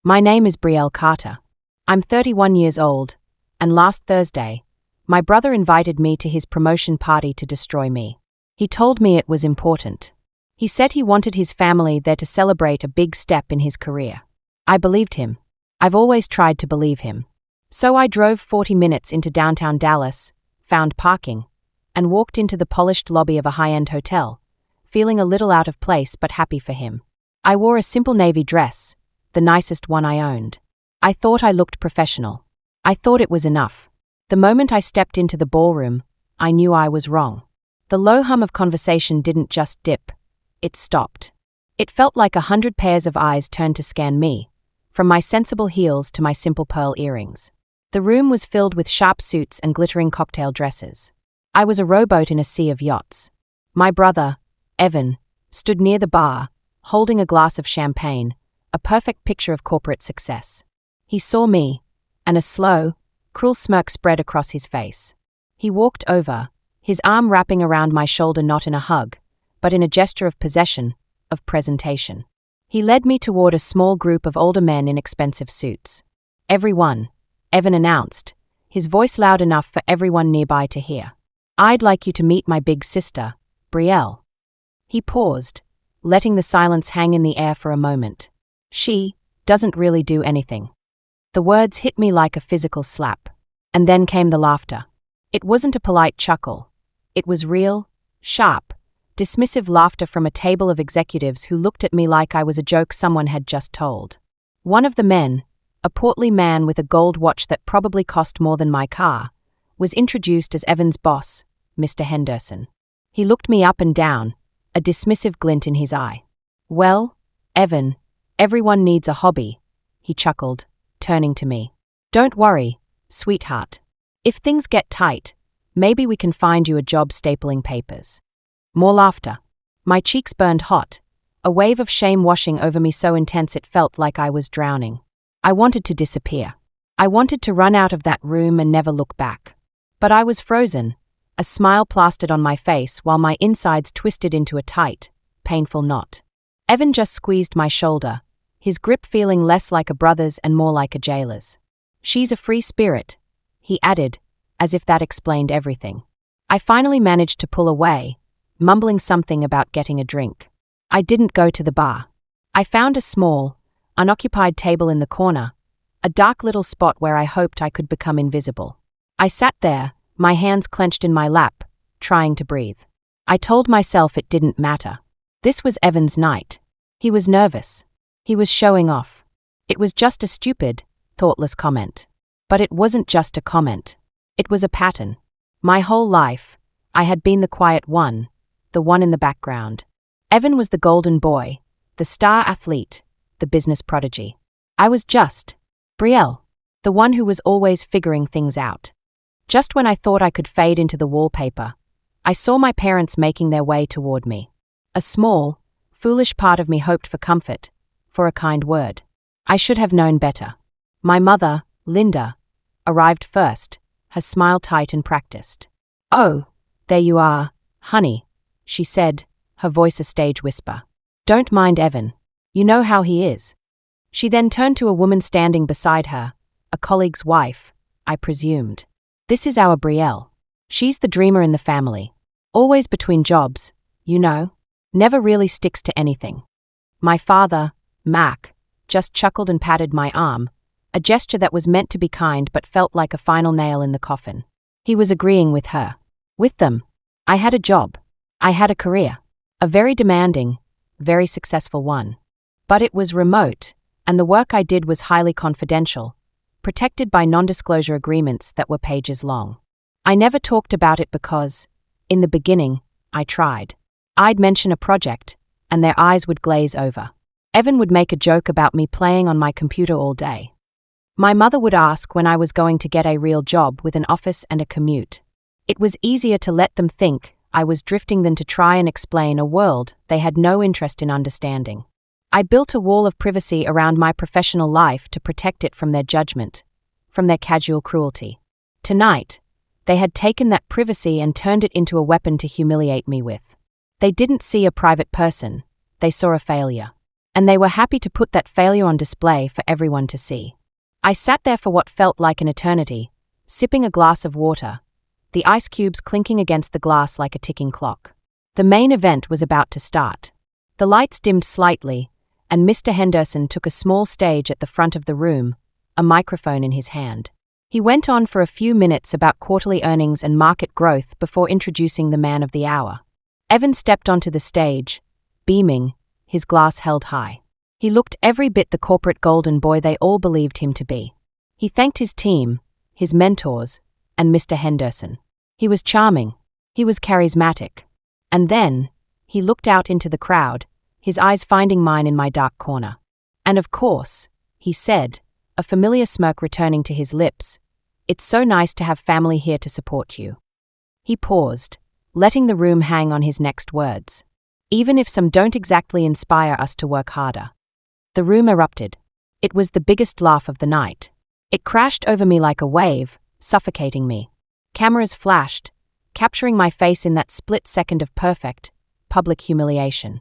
My name is Brielle Carter. I'm 31 years old, and last Thursday, my brother invited me to his promotion party to destroy me. He told me it was important. He said he wanted his family there to celebrate a big step in his career. I believed him. I've always tried to believe him. So I drove 40 minutes into downtown Dallas, found parking, and walked into the polished lobby of a high-end hotel, feeling a little out of place but happy for him. I wore a simple navy dress, the nicest one I owned. I thought I looked professional. I thought it was enough. The moment I stepped into the ballroom, I knew I was wrong. The low hum of conversation didn't just dip. It stopped. It felt like 100 pairs of eyes turned to scan me, from my sensible heels to my simple pearl earrings. The room was filled with sharp suits and glittering cocktail dresses. I was a rowboat in a sea of yachts. My brother, Evan, stood near the bar, holding a glass of champagne, a perfect picture of corporate success. He saw me, and a slow, cruel smirk spread across his face. He walked over, his arm wrapping around my shoulder, not in a hug, but in a gesture of possession, of presentation. He led me toward a small group of older men in expensive suits. "Everyone," Evan announced, his voice loud enough for everyone nearby to hear. "I'd like you to meet my big sister, Brielle." He paused, letting the silence hang in the air for a moment. "She doesn't really do anything." The words hit me like a physical slap. And then came the laughter. It wasn't a polite chuckle. It was real, sharp, dismissive laughter from a table of executives who looked at me like I was a joke someone had just told. One of the men, a portly man with a gold watch that probably cost more than my car, was introduced as Evan's boss, Mr. Henderson. He looked me up and down, a dismissive glint in his eye. "Well, Evan, everyone needs a hobby," he chuckled, turning to me. "Don't worry, sweetheart. If things get tight, maybe we can find you a job stapling papers." More laughter. My cheeks burned hot, a wave of shame washing over me so intense it felt like I was drowning. I wanted to disappear. I wanted to run out of that room and never look back. But I was frozen, a smile plastered on my face while my insides twisted into a tight, painful knot. Evan just squeezed my shoulder, his grip feeling less like a brother's and more like a jailer's. "She's a free spirit," he added, as if that explained everything. I finally managed to pull away, mumbling something about getting a drink. I didn't go to the bar. I found a small, unoccupied table in the corner, a dark little spot where I hoped I could become invisible. I sat there, my hands clenched in my lap, trying to breathe. I told myself it didn't matter. This was Evan's night. He was nervous. He was showing off. It was just a stupid, thoughtless comment. But it wasn't just a comment. It was a pattern. My whole life, I had been the quiet one, the one in the background. Evan was the golden boy, the star athlete, the business prodigy. I was just Brielle, the one who was always figuring things out. Just when I thought I could fade into the wallpaper, I saw my parents making their way toward me. A small, foolish part of me hoped for comfort, for a kind word. I should have known better. My mother, Linda, arrived first, her smile tight and practiced. "Oh, there you are, honey," she said, her voice a stage whisper. "Don't mind Evan. You know how he is." She then turned to a woman standing beside her, a colleague's wife, I presumed. "This is our Brielle. She's the dreamer in the family. Always between jobs, you know. Never really sticks to anything." My father, Mac, just chuckled and patted my arm, a gesture that was meant to be kind but felt like a final nail in the coffin. He was agreeing with her. With them, I had a job. I had a career. A very demanding, very successful one. But it was remote, and the work I did was highly confidential, protected by non-disclosure agreements that were pages long. I never talked about it because, in the beginning, I tried. I'd mention a project, and their eyes would glaze over. Evan would make a joke about me playing on my computer all day. My mother would ask when I was going to get a real job with an office and a commute. It was easier to let them think I was drifting than to try and explain a world they had no interest in understanding. I built a wall of privacy around my professional life to protect it from their judgment, from their casual cruelty. Tonight, they had taken that privacy and turned it into a weapon to humiliate me with. They didn't see a private person, they saw a failure. and they were happy to put that failure on display for everyone to see. I sat there for what felt like an eternity, sipping a glass of water, the ice cubes clinking against the glass like a ticking clock. The main event was about to start. The lights dimmed slightly, and Mr. Henderson took a small stage at the front of the room, a microphone in his hand. He went on for a few minutes about quarterly earnings and market growth before introducing the man of the hour. Evan stepped onto the stage, beaming, his glass held high. He looked every bit the corporate golden boy they all believed him to be. He thanked his team, his mentors, and Mr. Henderson. He was charming. He was charismatic. And then, he looked out into the crowd, his eyes finding mine in my dark corner. And of course, he said, a familiar smirk returning to his lips, "It's so nice to have family here to support you." He paused, letting the room hang on his next words. Even if some don't exactly inspire us to work harder. The room erupted. It was the biggest laugh of the night. It crashed over me like a wave, suffocating me. Cameras flashed, capturing my face in that split second of perfect, public humiliation.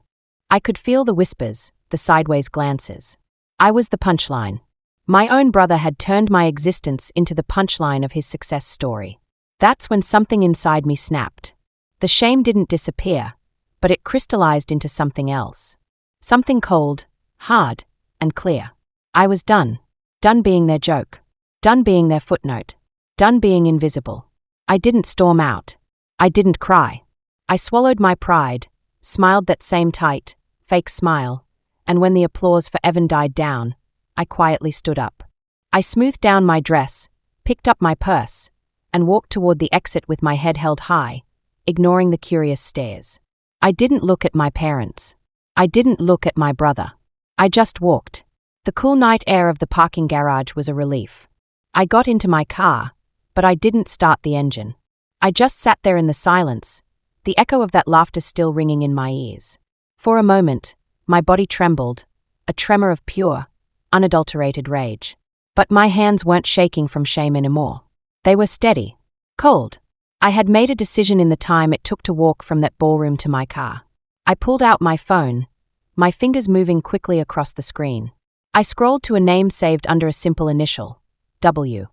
I could feel the whispers, the sideways glances. I was the punchline. My own brother had turned my existence into the punchline of his success story. That's when something inside me snapped. The shame didn't disappear, but it crystallized into something else. Something cold, hard, and clear. I was done. Done being their joke. Done being their footnote. Done being invisible. I didn't storm out. I didn't cry. I swallowed my pride, smiled that same tight, fake smile, and when the applause for Evan died down, I quietly stood up. I smoothed down my dress, picked up my purse, and walked toward the exit with my head held high, ignoring the curious stares. I didn't look at my parents. I didn't look at my brother. I just walked. The cool night air of the parking garage was a relief. I got into my car, but I didn't start the engine. I just sat there in the silence, the echo of that laughter still ringing in my ears. For a moment, my body trembled, a tremor of pure, unadulterated rage. But my hands weren't shaking from shame anymore. They were steady, cold. I had made a decision in the time it took to walk from that ballroom to my car. I pulled out my phone, my fingers moving quickly across the screen. I scrolled to a name saved under a simple initial, W.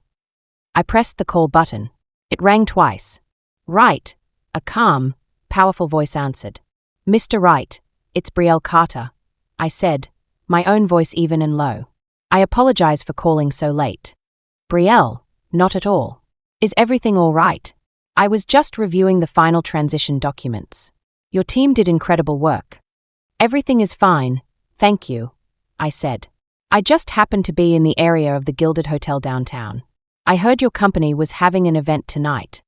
I pressed the call button. It rang twice. "Wright," a calm, powerful voice answered. "Mr. Wright, it's Brielle Carter," I said, my own voice even and low. "I apologize for calling so late." "Brielle, not at all. Is everything all right? I was just reviewing the final transition documents. Your team did incredible work." "Everything is fine, thank you," I said. "I just happened to be in the area of the Gilded Hotel downtown. I heard your company was having an event tonight."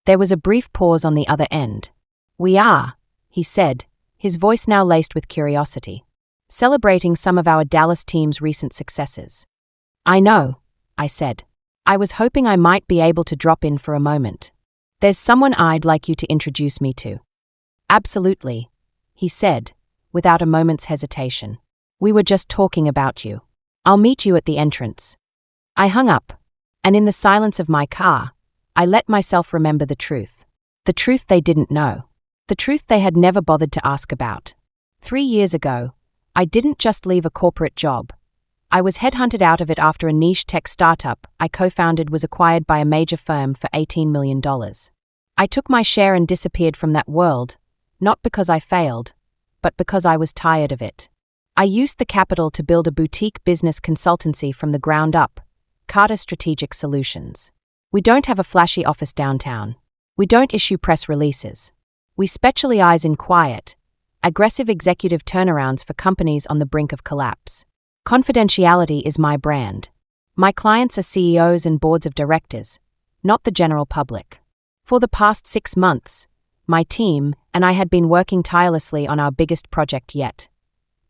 There was a brief pause on the other end. "We are," he said, his voice now laced with curiosity. "Celebrating some of our Dallas team's recent successes." "I know," I said. "I was hoping I might be able to drop in for a moment. There's someone I'd like you to introduce me to." "Absolutely," he said, without a moment's hesitation. "We were just talking about you. I'll meet you at the entrance." I hung up, and in the silence of my car, I let myself remember the truth. The truth they didn't know. The truth they had never bothered to ask about. 3 years ago, I didn't just leave a corporate job. I was headhunted out of it after a niche tech startup I co-founded was acquired by a major firm for $18 million. I took my share and disappeared from that world, not because I failed, but because I was tired of it. I used the capital to build a boutique business consultancy from the ground up, Carter Strategic Solutions. We don't have a flashy office downtown. We don't issue press releases. We specialize in quiet, aggressive executive turnarounds for companies on the brink of collapse. Confidentiality is my brand. My clients are CEOs and boards of directors, not the general public. For the past 6 months, my team and I had been working tirelessly on our biggest project yet.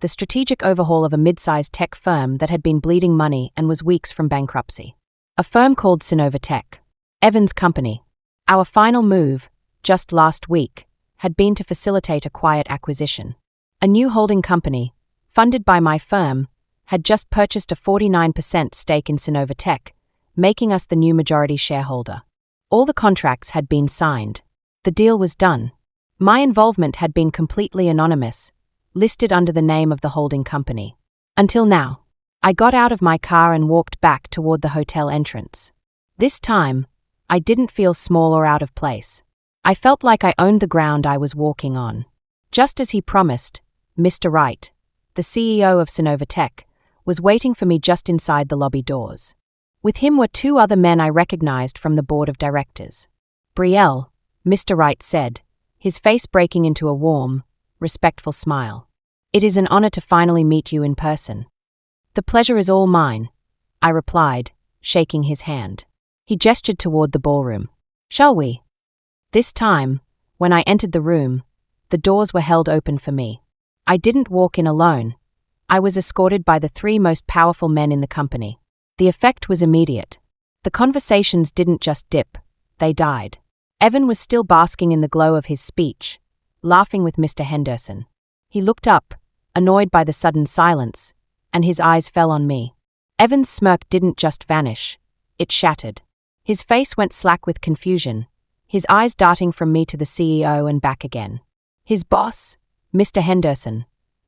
The strategic overhaul of a mid-sized tech firm that had been bleeding money and was weeks from bankruptcy. A firm called Cinova Tech, Evan's company. Our final move, just last week, had been to facilitate a quiet acquisition. A new holding company, funded by my firm, had just purchased a 49% stake in Cinova Tech, making us the new majority shareholder. All the contracts had been signed. The deal was done. My involvement had been completely anonymous, listed under the name of the holding company. Until now. I got out of my car and walked back toward the hotel entrance. This time, I didn't feel small or out of place. I felt like I owned the ground I was walking on. Just as he promised, Mr. Wright, the CEO of Tech, was waiting for me just inside the lobby doors. With him were two other men I recognized from the board of directors. Brielle, Mr. Wright said, his face breaking into a warm, respectful smile. It is an honor to finally meet you in person. The pleasure is all mine, I replied, shaking his hand. He gestured toward the ballroom. Shall we? This time, when I entered the room, the doors were held open for me. I didn't walk in alone. I was escorted by the three most powerful men in the company. The effect was immediate. The conversations didn't just dip, they died. Evan was still basking in the glow of his speech, laughing with Mr. Henderson. He looked up, annoyed by the sudden silence, and his eyes fell on me. Evan's smirk didn't just vanish, it shattered. His face went slack with confusion, his eyes darting from me to the CEO and back again. His boss, Mr. Henderson,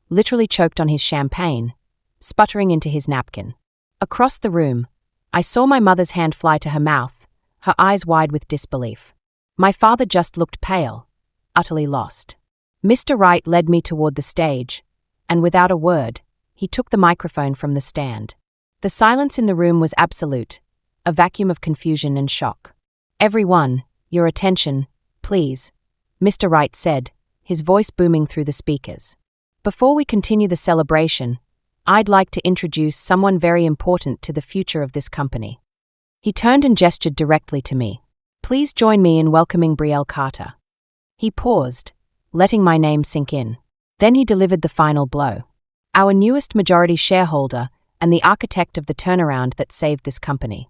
literally choked on his champagne, sputtering into his napkin. Across the room, I saw my mother's hand fly to her mouth, her eyes wide with disbelief. My father just looked pale, utterly lost. Mr. Wright led me toward the stage, and without a word, he took the microphone from the stand. The silence in the room was absolute, a vacuum of confusion and shock. Everyone, your attention, please, Mr. Wright said, his voice booming through the speakers. Before we continue the celebration, I'd like to introduce someone very important to the future of this company. He turned and gestured directly to me. Please join me in welcoming Brielle Carter. He paused, letting my name sink in. Then he delivered the final blow. Our newest majority shareholder and the architect of the turnaround that saved this company.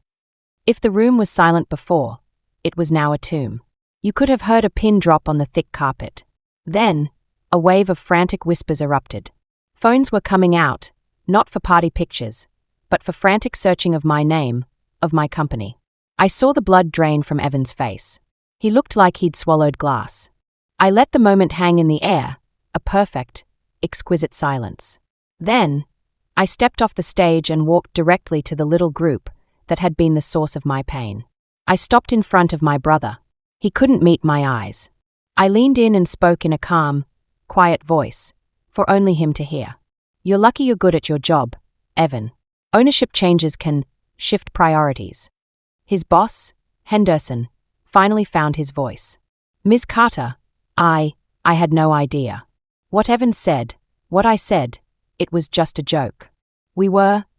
If the room was silent before, it was now a tomb. You could have heard a pin drop on the thick carpet. Then, a wave of frantic whispers erupted. Phones were coming out, not for party pictures, but for frantic searching of my name, of my company. I saw the blood drain from Evan's face. He looked like he'd swallowed glass. I let the moment hang in the air, a perfect, exquisite silence. Then, I stepped off the stage and walked directly to the little group that had been the source of my pain. I stopped in front of my brother. He couldn't meet my eyes. I leaned in and spoke in a calm, quiet voice, for only him to hear. You're lucky you're good at your job, Evan. Ownership changes can shift priorities. His boss, Henderson, finally found his voice. Ms. Carter, I had no idea. What Evan said, what I said, it was just a joke.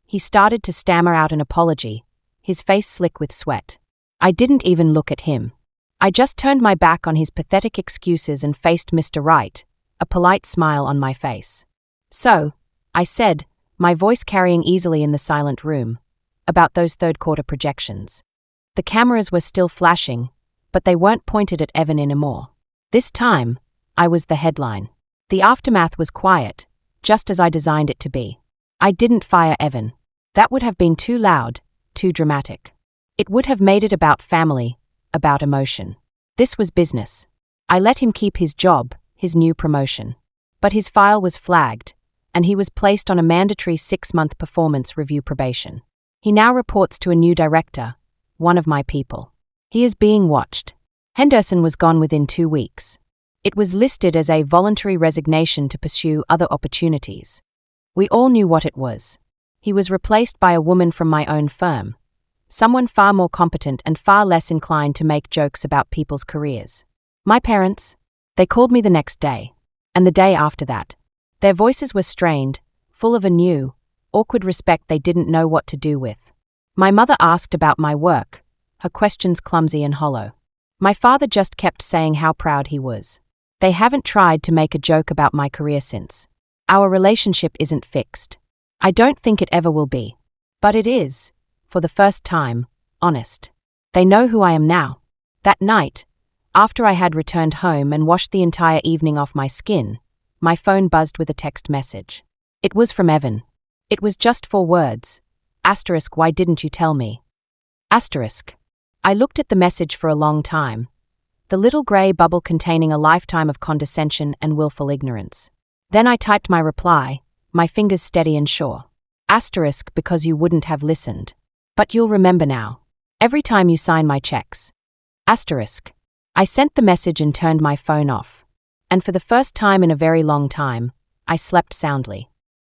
He started to stammer out an apology, his face slick with sweat. I didn't even look at him. I just turned my back on his pathetic excuses and faced Mr. Wright, a polite smile on my face. So, I said, my voice carrying easily in the silent room, about those third-quarter projections. The cameras were still flashing, but they weren't pointed at Evan anymore. This time, I was the headline. The aftermath was quiet, just as I designed it to be. I didn't fire Evan. That would have been too loud, too dramatic. It would have made it about family, about emotion. This was business. I let him keep his job, his new promotion. But his file was flagged, and he was placed on a mandatory 6-month performance review probation. He now reports to a new director, one of my people. He is being watched. Henderson was gone within 2 weeks. It was listed as a voluntary resignation to pursue other opportunities. We all knew what it was. He was replaced by a woman from my own firm, someone far more competent and far less inclined to make jokes about people's careers. My parents, they called me the next day, and the day after that. Their voices were strained, full of a new, awkward respect they didn't know what to do with. My mother asked about my work, her questions clumsy and hollow. My father just kept saying how proud he was. They haven't tried to make a joke about my career since. Our relationship isn't fixed. I don't think it ever will be. But it is, for the first time, honest. They know who I am now. That night, after I had returned home and washed the entire evening off my skin, my phone buzzed with a text message. It was from Evan. It was just 4 words. Asterisk, why didn't you tell me? Asterisk. I looked at the message for a long time. The little grey bubble containing a lifetime of condescension and willful ignorance. Then I typed my reply, my fingers steady and sure. Asterisk because you wouldn't have listened. But you'll remember now. Every time you sign my checks. Asterisk. I sent the message and turned my phone off. And for the first time in a very long time, I slept soundly.